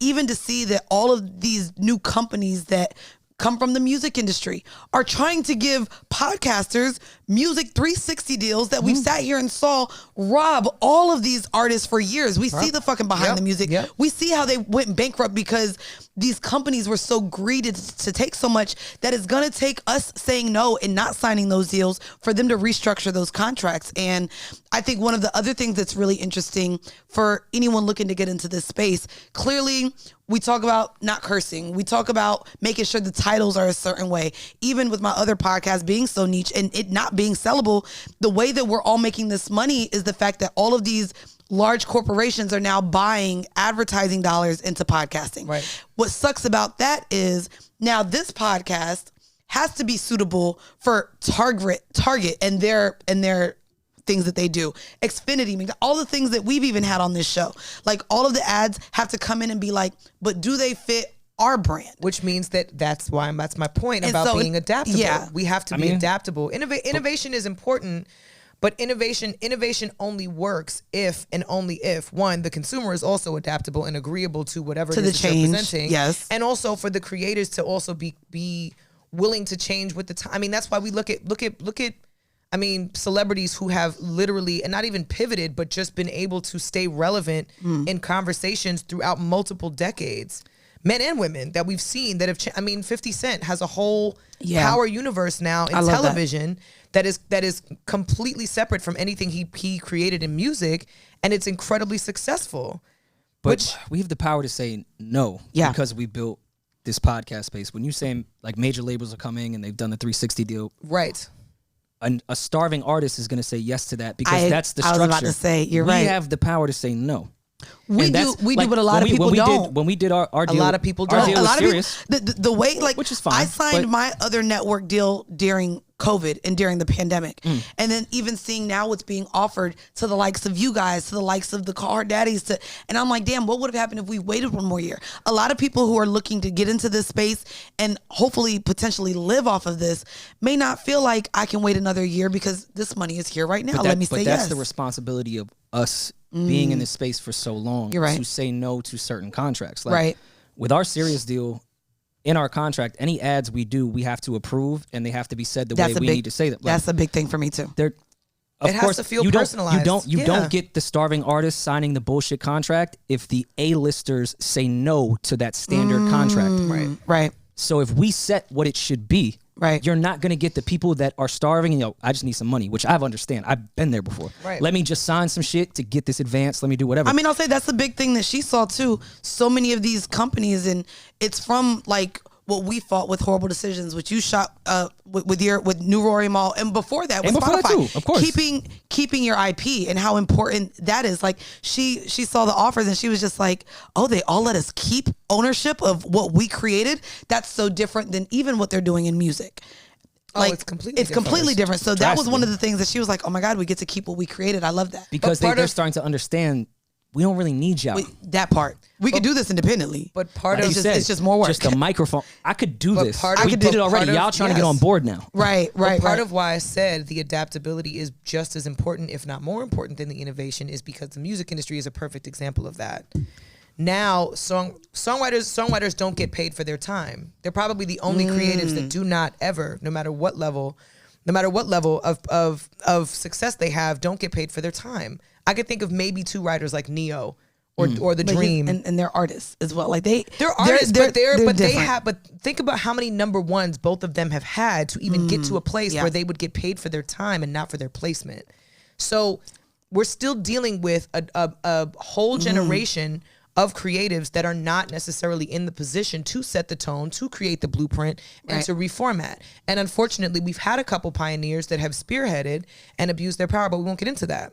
even to see that all of these new companies that come from the music industry are trying to give podcasters music 360 deals that we've sat here and saw rob all of these artists for years. We see the fucking behind the music. We see how they went bankrupt because these companies were so greedy to take so much that it's going to take us saying no and not signing those deals for them to restructure those contracts. And I think one of the other things that's really interesting for anyone looking to get into this space, clearly we talk about not cursing. We talk about making sure the titles are a certain way. Even with my other podcast being so niche and it not being sellable, the way that we're all making this money is the fact that all of these large corporations are now buying advertising dollars into podcasting. Right. What sucks about that is now this podcast has to be suitable for Target and their things that they do. Xfinity, all the things that we've even had on this show. Like all of the ads have to come in and be like, but do they fit our brand? Which means that's my point about being adaptable. Yeah. We have to be adaptable. Innovation is important, but innovation only works if and only if, one, the consumer is also adaptable and agreeable to whatever it is that you're presenting. Yes. And also for the creators to also be willing to change with the time. I mean, that's why we look at celebrities who have literally, and not even pivoted, but just been able to stay relevant in conversations throughout multiple decades. Men and women that we've seen that have, 50 Cent has a whole power universe now in television that is completely separate from anything he created in music, and it's incredibly successful. But we have the power to say no because we built this podcast space. When you say like major labels are coming and they've done the 360 deal. Right. A starving artist is going to say yes to that because that's the structure. I was about to say, you're right. We have the power to say no. We do, but a lot of people don't. When we did our deal, a lot of people don't. Our deal was serious. The way, like, which is fine. I signed my other network deal during COVID and during the pandemic. And then even seeing now what's being offered to the likes of you guys, to the likes of the car daddies, and I'm like, damn, what would have happened if we waited one more year? A lot of people who are looking to get into this space and hopefully potentially live off of this may not feel like I can wait another year because this money is here right now. Let me say yes. But that's the responsibility of us being in this space for so long to say no to certain contracts. Like, with our serious deal, in our contract, any ads we do, we have to approve, and they have to be said the way we need to say them. That's a big thing for me too. It has to feel personalized. You don't get the starving artist signing the bullshit contract if the A-listers say no to that standard contract. Right. So if we set what it should be, you're not going to get the people that are starving and I just need some money, which I understand. I've been there before. Let me just sign some shit to get this advance. Let me do whatever. I'll say that's the big thing that she saw too. So many of these companies, and it's from like what we fought with Horrible Decisions, which you shot with New Rory Mall, and before that with Spotify, too, of course. keeping your IP and how important that is. Like she saw the offers and she was just like, oh, they all let us keep ownership of what we created. That's so different than even what they're doing in music. Like, it's completely different. So that was one of the things that she was like, oh my God, we get to keep what we created. I love that. Because they're starting to understand we don't really need y'all. That part. We could do this independently. But it's just more work. Just a microphone. I could do this. We did it already. Y'all trying to get on board now. Right. Part of why I said the adaptability is just as important, if not more important than the innovation, is because the music industry is a perfect example of that. Now, songwriters don't get paid for their time. They're probably the only creatives that do not ever, no matter what level of success they have, don't get paid for their time. I could think of maybe two writers like Neo or The Dream, and they're artists as well. Like they're artists, but think about how many number ones both of them have had to even get to a place where they would get paid for their time and not for their placement. So we're still dealing with a whole generation of creatives that are not necessarily in the position to set the tone, to create the blueprint, and to reformat. And unfortunately, we've had a couple pioneers that have spearheaded and abused their power, but we won't get into that,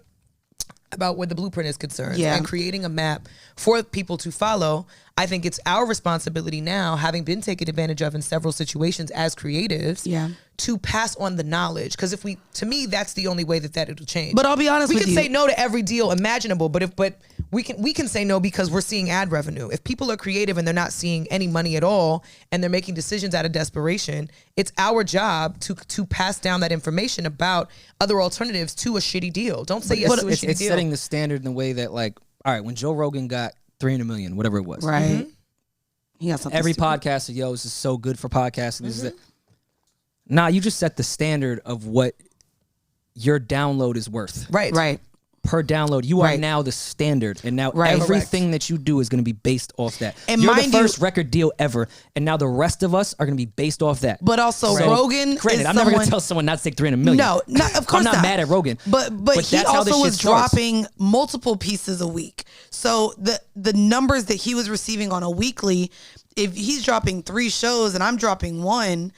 about where the blueprint is concerned and creating a map for people to follow. I think it's our responsibility now, having been taken advantage of in several situations as creatives, to pass on the knowledge. Because to me, that's the only way that it'll change. But I'll be honest with you. We can say no to every deal imaginable, but we can say no because we're seeing ad revenue. If people are creative and they're not seeing any money at all and they're making decisions out of desperation, it's our job to pass down that information about other alternatives to a shitty deal. Don't say yes to a shitty deal. It's setting the standard in the way that, like, all right, when Joe Rogan got 300 million, whatever it was. Right. every podcaster, this is so good for podcasting. This is it. Nah, you just set the standard of what your download is worth. Right. Per download, you are now the standard, and now everything that you do is going to be based off that. And you're the first record deal ever, and now the rest of us are going to be based off that. But also, Rogan. Granted, I'm never going to tell someone not to take $300 million. No, of course I'm not mad at Rogan. But he also was dropping multiple pieces a week. So the numbers that he was receiving on a weekly, if he's dropping 3 shows and I'm dropping 1.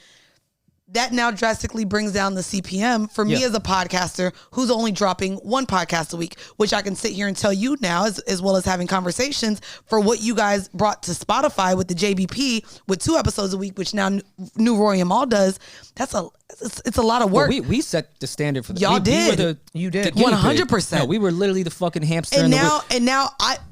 That now drastically brings down the CPM for me as a podcaster who's only dropping 1 podcast a week, which I can sit here and tell you now, as well as having conversations for what you guys brought to Spotify with the JBP with 2 episodes a week, which now New Rory and Mal does. It's a lot of work. Well, we set the standard for y'all. You did 100%. No, we were literally the fucking hamster. And now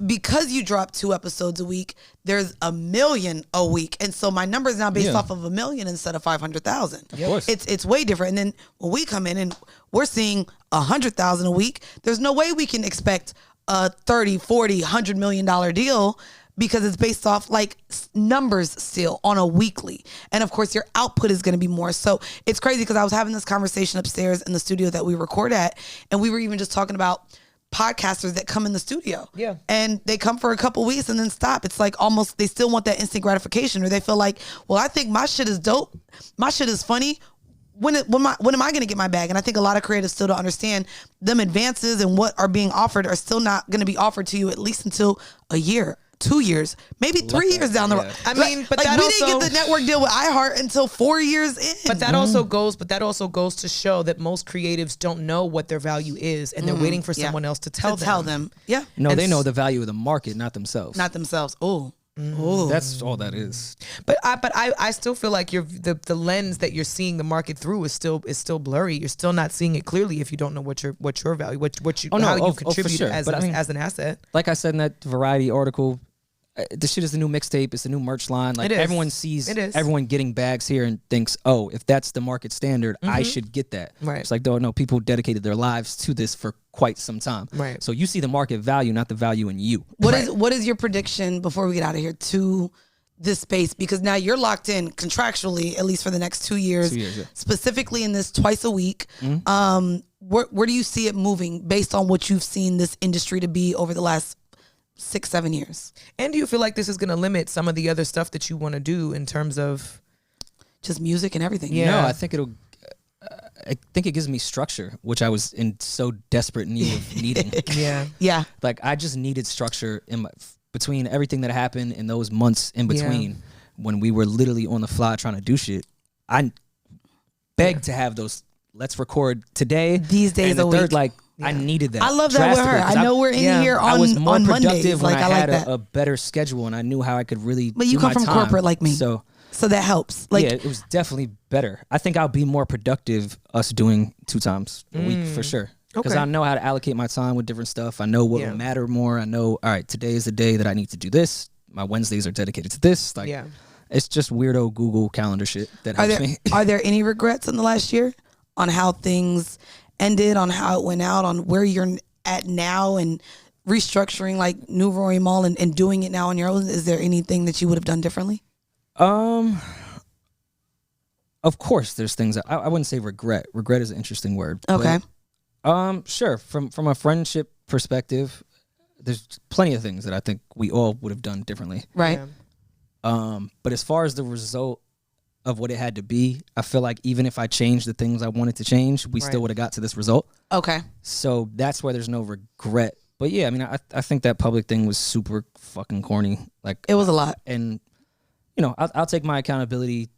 because you drop 2 episodes a week, there's 1 million a week, and so my number is now based off of 1 million instead of 500,000. Of course, it's way different. And then when we come in and we're seeing 100,000 a week, there's no way we can expect a 30, 40, $100 million deal. Because it's based off like numbers still on a weekly. And of course your output is going to be more. So it's crazy because I was having this conversation upstairs in the studio that we record at. And we were even just talking about podcasters that come in the studio. Yeah. And they come for a couple weeks and then stop. It's like almost they still want that instant gratification, or they feel like, well, I think my shit is dope. My shit is funny. When am I going to get my bag? And I think a lot of creatives still don't understand them advances and what are being offered are still not going to be offered to you at least until a year. 2 years, maybe 3 years down the road. I mean, but like that we also, didn't get the network deal with iHeart until 4 years in. But that also goes to show that most creatives don't know what their value is, and they're waiting for someone else to tell them. Yeah. No, they know the value of the market, not themselves. Oh. Ooh. That's all that is. But I still feel like the lens that you're seeing the market through is still blurry. You're still not seeing it clearly if you don't know what your value, how you contribute as an asset. Like I said in that Variety article, the shit is the new mixtape. It's the new merch line. Like everyone sees everyone getting bags here and thinks, oh, if that's the market standard, I should get that. Right. It's like, no, people dedicated their lives to this for quite some time. Right. So you see the market value, not the value in you. What is your prediction before we get out of here to this space? Because now you're locked in contractually, at least for the next 2 years, specifically in this twice a week. Where do you see it moving based on what you've seen this industry to be over the last 6-7 years? And do you feel like this is going to limit some of the other stuff that you want to do in terms of just music and everything? No, I think it gives me structure, which I was in so desperate need of needing. Yeah. Like I just needed structure in between everything that happened in those months in between when we were literally on the fly trying to do shit. I begged to have those. Let's record today. These days and the third, like. I needed that. I love that with her. I know we're in here on Mondays. I was more productive when I had a better schedule and I knew how I could really. But you come from corporate like me, so that helps. Like, it was definitely better. I think I'll be more productive us doing 2 times a week for sure. Because I know how to allocate my time with different stuff. I know what will matter more. I know, all right, today is the day that I need to do this. My Wednesdays are dedicated to this. Like, it's just weirdo Google Calendar shit that helps me. Are there any regrets in the last year on how things ended, on how it went out, on where you're at now, and restructuring like New Rory Mal and doing it now on your own? Is there anything that you would have done differently? Of course, there's things I wouldn't say regret. Regret is an interesting word. Okay. But, sure. From a friendship perspective, there's plenty of things that I think we all would have done differently. Right. But as far as the result of what it had to be, I feel like even if I changed the things I wanted to change, we still would have got to this result. Okay. So that's where there's no regret. But yeah, I mean, I think that public thing was super fucking corny. Like, it was a lot. And, I'll take my accountability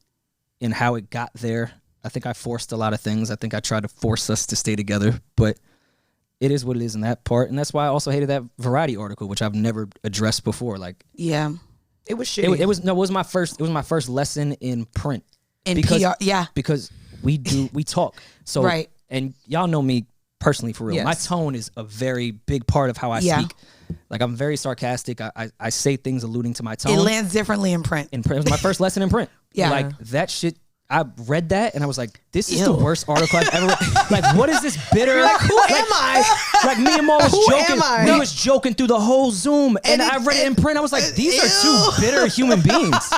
in how it got there. I think I forced a lot of things. I think I tried to force us to stay together, but it is what it is in that part. And that's why I also hated that Variety article, which I've never addressed before. Like, yeah. It was shitty. It was my first lesson in print. PR, because we talk. So right. And y'all know me personally for real. Yes. My tone is a very big part of how I speak. Like, I'm very sarcastic. I say things alluding to my tone. It lands differently in print. It was my first lesson in print. Yeah. Like, that shit, I read that and I was like, this is the worst article I've ever read. Like, what is this bitter? Like, who am I? Like, me and Mo was joking. We was joking through the whole Zoom. And I read it in print. I was like, these are two bitter human beings.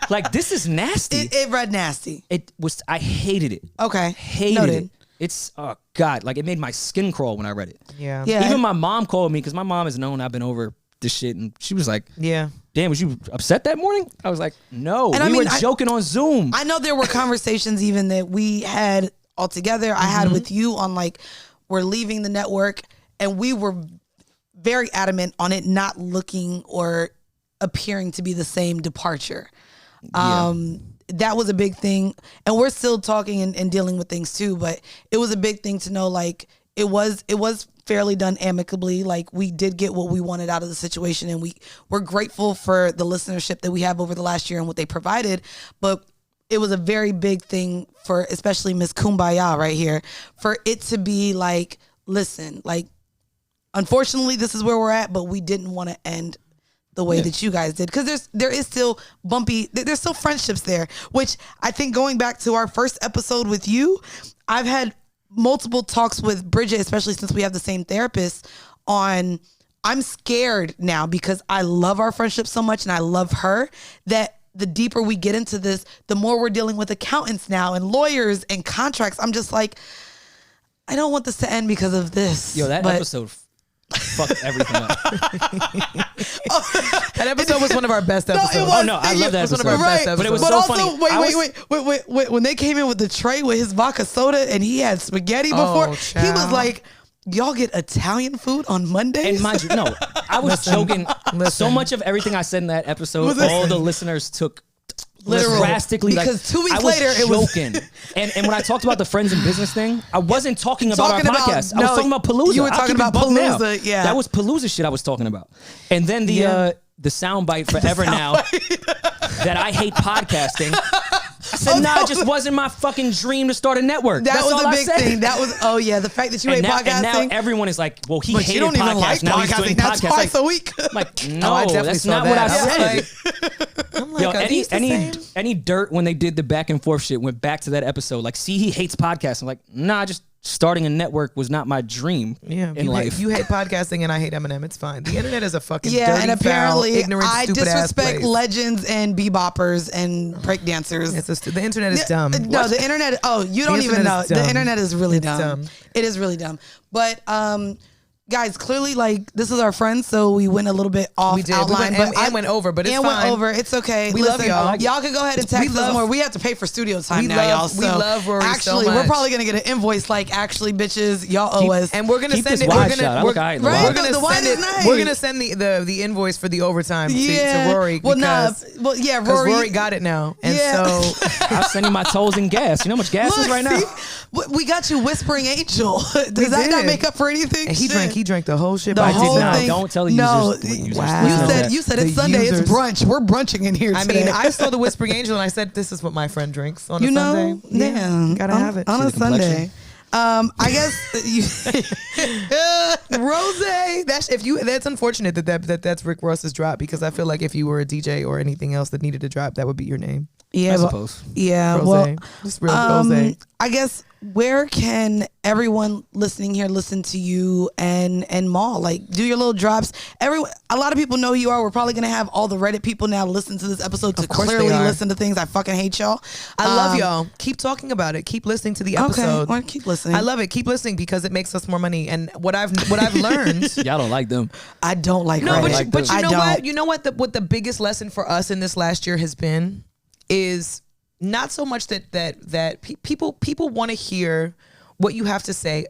Like, this is nasty. It read nasty. It was, I hated it. Okay. Hated it. It's, oh God, like it made my skin crawl when I read it. Yeah. Even my mom called me because my mom has known I've been over this shit. And she was like, damn, was you upset that morning? I was like, no, we were joking on Zoom. I know there were conversations even that we had all together. I had with you on like, we're leaving the network, and we were very adamant on it not looking or appearing to be the same departure. That was a big thing, and we're still talking and dealing with things too, but it was a big thing to know, like, it was fairly done amicably. Like, we did get what we wanted out of the situation, and we're grateful for the listenership that we have over the last year and what they provided. But it was a very big thing for especially Miss Kumbaya right here, for it to be like, listen, like, unfortunately this is where we're at, but we didn't want to end the way that you guys did, because there is still there's still friendships there, which I think, going back to our first episode with you, I've had multiple talks with Bridget, especially since we have the same therapist, on I'm scared now because I love our friendship so much and I love her, that the deeper we get into this, the more we're dealing with accountants now and lawyers and contracts. I'm just like, I don't want this to end because of this. Yo, that episode fucked everything up. That episode was one of our best episodes. I love that episode. One of our best episodes. But it was so funny. Wait. When they came in with the tray with his vodka soda and he had spaghetti before, he was like, y'all get Italian food on Mondays? And mind you, no, I was joking. So much of everything I said in that episode, all the listeners took literal, drastically, because like, 2 weeks I was later joking. And when I talked about the friends and business thing, I wasn't talking about our podcast. I was talking about Palooza. You were talking about Palooza, yeah. That was Palooza shit I was talking about. And then the soundbite forever now that I hate podcasting. I said, it just wasn't my fucking dream to start a network. That's was a big thing. That was, the fact that you hate podcasting. And now everyone is like, well, he hated you don't podcasts. Even like now podcasting. he's doing That's podcasts. twice a week. Like, no, that's not what I said. I'm like, any dirt when they did the back and forth shit went back to that episode. Like, see, he hates podcasts. I'm like, nah, just starting a network was not my dream in life. You hate podcasting and I hate Eminem. It's fine. The internet is a fucking dirty, and apparently foul, ignorant, I stupid disrespect legends and beboppers and breakdancers. The internet is dumb. No, the internet. Oh, you don't even know. The internet is really dumb. It is really dumb. But guys, clearly, like, this is our friends, so we went a little bit off outline. And went over, but it's fine. Went over. It's okay. We love y'all. Y'all can go ahead and text us more. We have to pay for studio time now, y'all. So we love Rory actually, so much. we're probably going to get an invoice like, actually, bitches, y'all owe us. And we're going to send it. We're going to send the invoice for the overtime to Rory. Rory. Rory got it now. And so I'll send you my tolls and gas. You know how much gas is right now? We got you Whispering Angel. Does that not make up for anything? And he drank the whole shit. I did not. Don't tell the users. Wow. You said it's Sunday. It's brunch. We're brunching in here today. I mean, I saw the Whispering Angel and I said, this is what my friend drinks on a Sunday. Yeah, gotta have it on a Sunday. I guess Rose. That's unfortunate that's Rick Ross's drop, because I feel like if you were a DJ or anything else that needed to drop, that would be your name. Yeah, I suppose. Yeah, Rose. Just real Rose. I guess, where can everyone listening here listen to you and Maul? Like, do your little drops. A lot of people know who you are. We're probably gonna have all the Reddit people now listen to this episode to clearly listen to things. I fucking hate y'all. I love y'all. Keep talking about it. Keep listening to the episode. Okay, keep listening. I love it. Keep listening, because it makes us more money. And what I've learned. Y'all don't like them. I don't like no, Reddit. but you know what? You know what the biggest lesson for us in this last year has been is not so much that people want to hear what you have to say,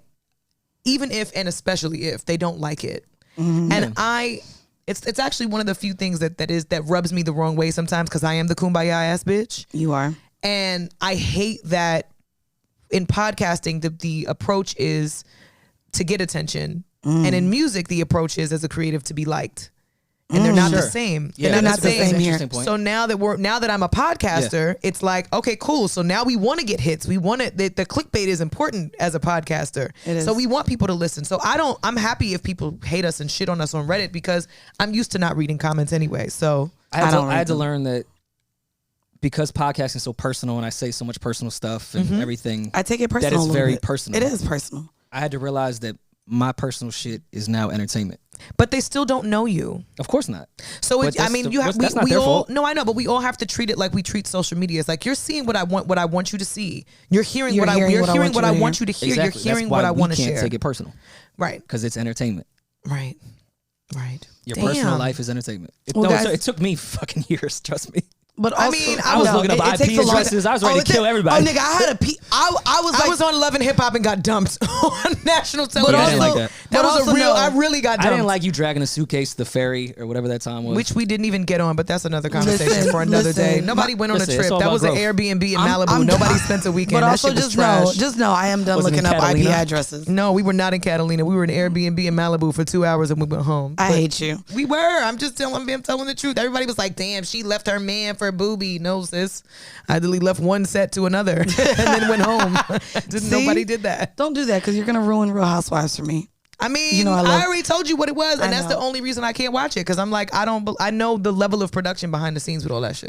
even if and especially if they don't like it. Mm-hmm. And it's actually one of the few things that rubs me the wrong way sometimes, because I am the kumbaya ass bitch. You are. And I hate that in podcasting the approach is to get attention, and in music the approach is, as a creative, to be liked. And they're not the same. Yeah, they're not the same here. So now that I'm a podcaster, it's like, okay, cool. So now we want to get hits. We want it. The clickbait is important as a podcaster. It is. So we want people to listen. So I'm happy if people hate us and shit on us on Reddit, because I'm used to not reading comments anyway. So I had to learn that because podcasting is so personal and I say so much personal stuff and everything. I take it personal. That is very personal. It is personal. I had to realize that my personal shit is now entertainment. But they still don't know you. Of course not. So I mean, you have. We all. No, I know, but we all have to treat it like we treat social media. It's like you're seeing what I want you to see. You're hearing what I want you to hear. Exactly. You're hearing what I want to share. You can't take it personal, right? Because it's entertainment. Right. Your personal life is entertainment. It took me fucking years. Trust me. But also, I was looking up IP addresses. I was ready to kill everybody. Oh, nigga, I had I was on Love and Hip Hop and got dumped on national television. But I didn't like that. That was a real. I really got dumped. I didn't like you dragging a suitcase to the ferry or whatever that time was. Which we didn't even get on, but that's another conversation for another day. Nobody went on a trip. That was an Airbnb in Malibu. Nobody spent a weekend. But also, just know, I am done looking up IP addresses. No, we were not in Catalina. We were in Airbnb in Malibu for 2 hours and we went home. I hate you. We were. I'm telling the truth. Everybody was like, "Damn, she left her man for a booby." No, sis. I literally left one set to another and then went home. Nobody did that. Don't do that because you're gonna ruin Real Housewives for me. I mean, I already told you what it was, and that's the only reason I can't watch it because I'm like, I know the level of production behind the scenes with all that shit.